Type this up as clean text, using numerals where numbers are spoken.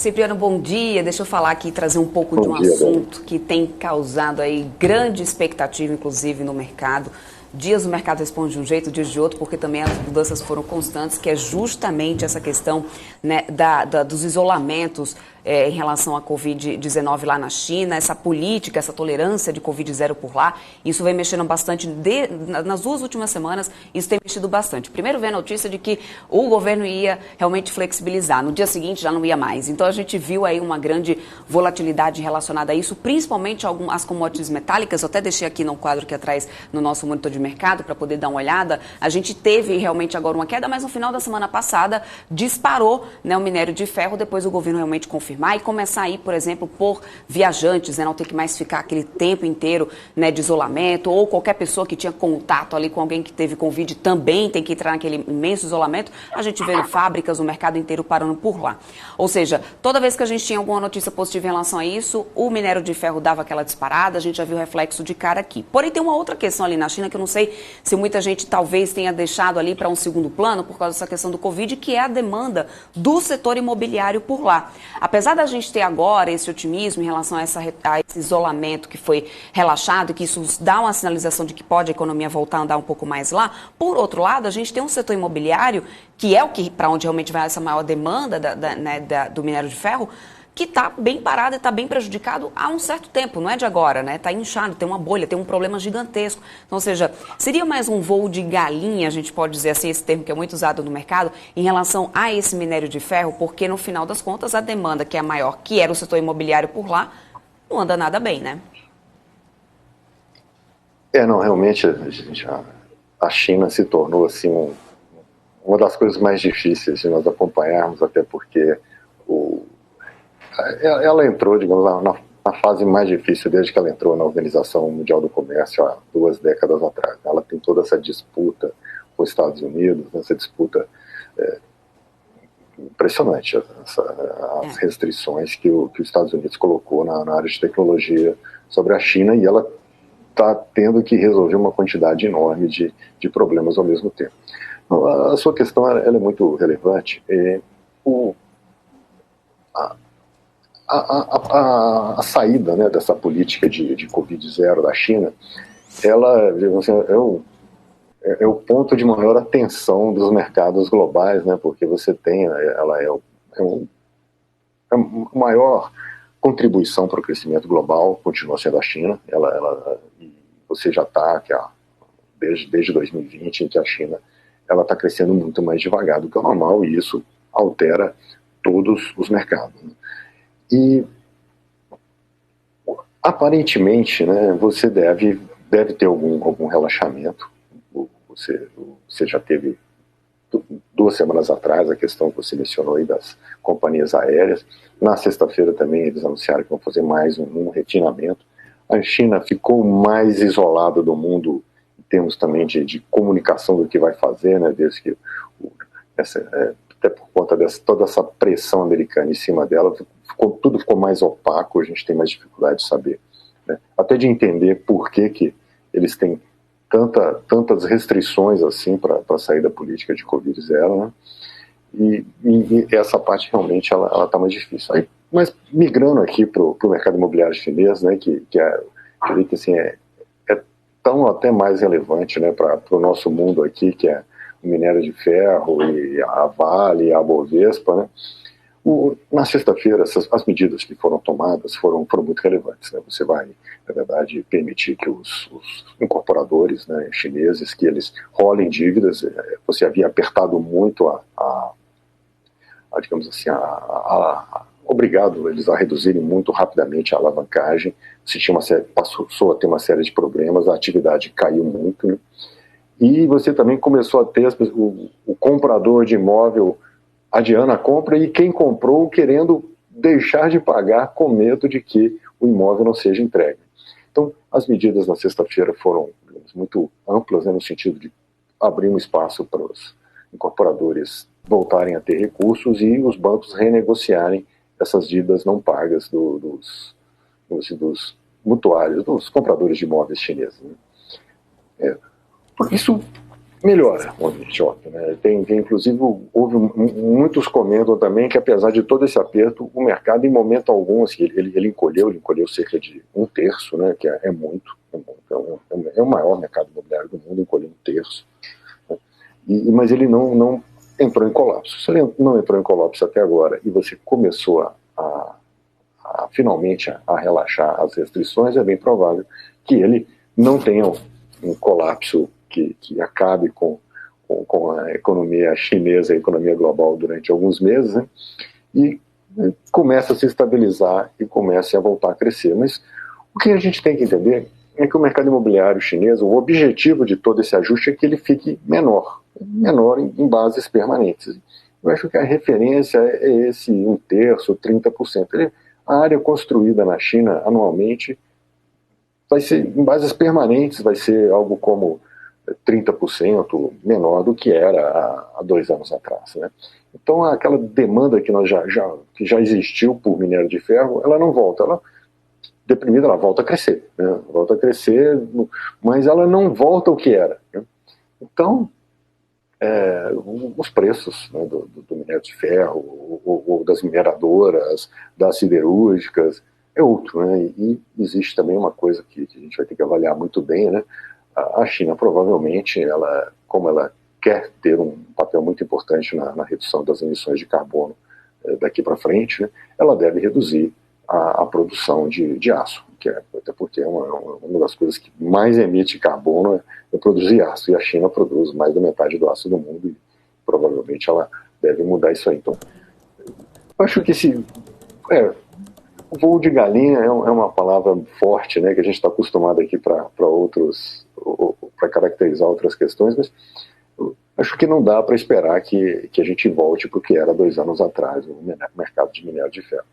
Cipriano, bom dia. Deixa eu falar aqui, trazer um pouco de Bom um dia, Dani. assunto que tem causado aí grande expectativa, inclusive, no mercado. Dias o mercado responde de um jeito, dias de outro, porque também as mudanças foram constantes, que é justamente essa questão, né, dos isolamentos em relação à Covid-19 lá na China, essa política, essa tolerância de Covid-0 por lá. Isso vem mexendo bastante, nas 2 últimas semanas, isso tem mexido bastante. Primeiro veio a notícia de que o governo ia realmente flexibilizar, no dia seguinte já não ia mais. Então a gente viu aí uma grande volatilidade relacionada a isso, principalmente as commodities metálicas. Eu até deixei aqui no quadro aqui atrás, no nosso monitor de mercado, para poder dar uma olhada. A gente teve realmente agora uma queda, mas no final da semana passada disparou, né, o minério de ferro, depois o governo realmente confirmar e começar aí, por exemplo, por viajantes, né, não ter que mais ficar aquele tempo inteiro, né, de isolamento, ou qualquer pessoa que tinha contato ali com alguém que teve Covid também tem que entrar naquele imenso isolamento. A gente vê fábricas, o mercado inteiro parando por lá. Ou seja, toda vez que a gente tinha alguma notícia positiva em relação a isso, o minério de ferro dava aquela disparada, a gente já viu o reflexo de cara aqui. Porém, tem uma outra questão ali na China que eu não sei se muita gente talvez tenha deixado ali para um segundo plano por causa dessa questão do Covid, que é a demanda do setor imobiliário por lá. Apesar da gente ter agora esse otimismo em relação a esse isolamento que foi relaxado, que isso dá uma sinalização de que pode a economia voltar a andar um pouco mais lá, por outro lado, a gente tem um setor imobiliário, que é o que para onde realmente vai essa maior demanda do minério de ferro, que está bem parado e está bem prejudicado há um certo tempo, não é de agora, né? Está inchado, tem uma bolha, tem um problema gigantesco. Então, ou seja, seria mais um voo de galinha, a gente pode dizer assim, esse termo que é muito usado no mercado, em relação a esse minério de ferro, porque no final das contas a demanda que é maior, que era o setor imobiliário por lá, não anda nada bem, né? Não, realmente a China se tornou assim uma das coisas mais difíceis de nós acompanharmos, até porque o, ela entrou, digamos, na fase mais difícil desde que ela entrou na Organização Mundial do Comércio há 2 décadas atrás. Ela tem toda essa disputa com os Estados Unidos, essa disputa impressionante, as restrições que os Estados Unidos colocou na área de tecnologia sobre a China, e ela está tendo que resolver uma quantidade enorme de problemas ao mesmo tempo. Então, a sua questão ela é muito relevante. A saída, né, dessa política de Covid-0 da China, ela, digamos assim, é o ponto de maior atenção dos mercados globais, né, porque você tem, ela a maior contribuição para o crescimento global continua sendo a China. Você já está desde 2020 em que a China ela está crescendo muito mais devagar do que o normal, e isso altera todos os mercados, né? E aparentemente, né, você deve ter algum relaxamento. Você já teve 2 semanas atrás a questão que você mencionou aí das companhias aéreas. Na sexta-feira também eles anunciaram que vão fazer mais um refinamento. A China ficou mais isolada do mundo em termos também de comunicação do que vai fazer, né, desde que até por conta toda essa pressão americana em cima dela, tudo ficou mais opaco, a gente tem mais dificuldade de saber, né, até de entender por que eles têm tantas restrições assim para a saída política de Covid-0, né? E essa parte realmente ela está mais difícil. Aí, mas migrando aqui para o mercado imobiliário chinês, né, que assim, é tão até mais relevante, né, para o nosso mundo aqui, que é o minério de ferro e a Vale, a Bovespa, né? Na sexta-feira, as medidas que foram tomadas foram muito relevantes, né? Você vai, na verdade, permitir que os incorporadores, né, chineses, que eles rolem dívidas. Você havia apertado muito digamos assim, obrigado eles a reduzirem muito rapidamente a alavancagem. Você passou a ter uma série de problemas, a atividade caiu muito, né? E você também começou a ter o comprador de imóvel adiando a compra, e quem comprou querendo deixar de pagar com medo de que o imóvel não seja entregue. Então, as medidas na sexta-feira foram, digamos, muito amplas, né, no sentido de abrir um espaço para os incorporadores voltarem a ter recursos e os bancos renegociarem essas dívidas não pagas dos mutuários, dos compradores de imóveis chineses, né? Isso melhora o ambiente, óbvio, né? Inclusive, muitos comentam também que, apesar de todo esse aperto, o mercado, em momento algum, assim, ele encolheu cerca de 1/3, né? Que é muito, é o maior mercado imobiliário do mundo, encolheu 1/3. Né? Mas ele não entrou em colapso. Se ele não entrou em colapso até agora e você começou finalmente a relaxar as restrições, é bem provável que ele não tenha um colapso que acabe com a economia chinesa, a economia global durante alguns meses, né? E começa a se estabilizar e começa a voltar a crescer. Mas o que a gente tem que entender é que o mercado imobiliário chinês, o objetivo de todo esse ajuste é que ele fique menor em bases permanentes. Eu acho que a referência é esse 1/3, 30%. A área construída na China anualmente vai ser, em bases permanentes, vai ser algo como 30% menor do que era há 2 anos atrás, né? Então, aquela demanda que que já existiu por minério de ferro, ela não volta. Ela, deprimida, ela volta a crescer, né? Volta a crescer, mas ela não volta ao que era, né? Então, os preços, né, do minério de ferro, ou das mineradoras, das siderúrgicas, é outro, né? E existe também uma coisa que a gente vai ter que avaliar muito bem, né? A China provavelmente, como ela quer ter um papel muito importante na redução das emissões de carbono daqui para frente, né, ela deve reduzir a produção de aço, até porque uma das coisas que mais emite carbono é produzir aço, e a China produz mais da metade do aço do mundo, e provavelmente ela deve mudar isso aí. Então, eu acho que o voo de galinha é uma palavra forte, né, que a gente está acostumado aqui para caracterizar outras questões, mas acho que não dá para esperar que a gente volte para o que era 2 anos atrás, o mercado de minério de ferro.